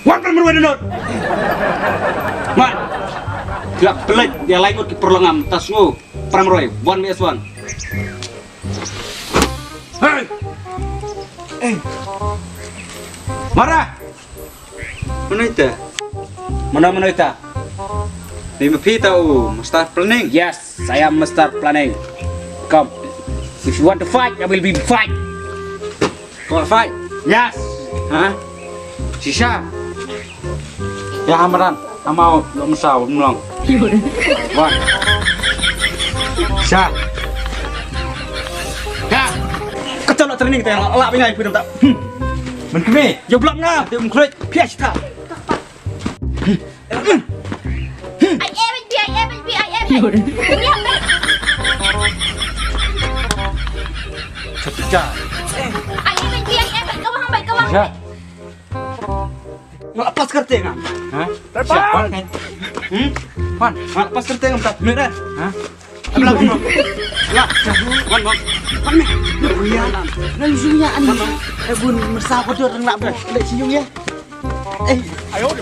Wan kan meruai denor. Mat. Gak pelit dia lain ke perlengam tas ngo. Perang meruai. Wan vs wan. Hei. Marah. Mana itu? Mana itu? Lima tahu, start planning. Yes, saya start planning. Come. If you want to fight, I will be fight. Want fight? Yes. Hah? Sisa. Ya hamaran, amau lo mesau melong. One. Sisa. Ya. Kecil lo training teh, lak pingai pun tak. Mình cái gì? Giờ blok nga, thì mình khơi phía ta. Sejak. Ya. Lepas kerja ngam. Hah? Siapa kan? Wan, lepas kerja ngam tak bener dah. Hah? Belah pun. Ya, wan bang. Wan me. Ya. Nan sunya an. Bun mesah ko dur nak lek siung ya. Ayo di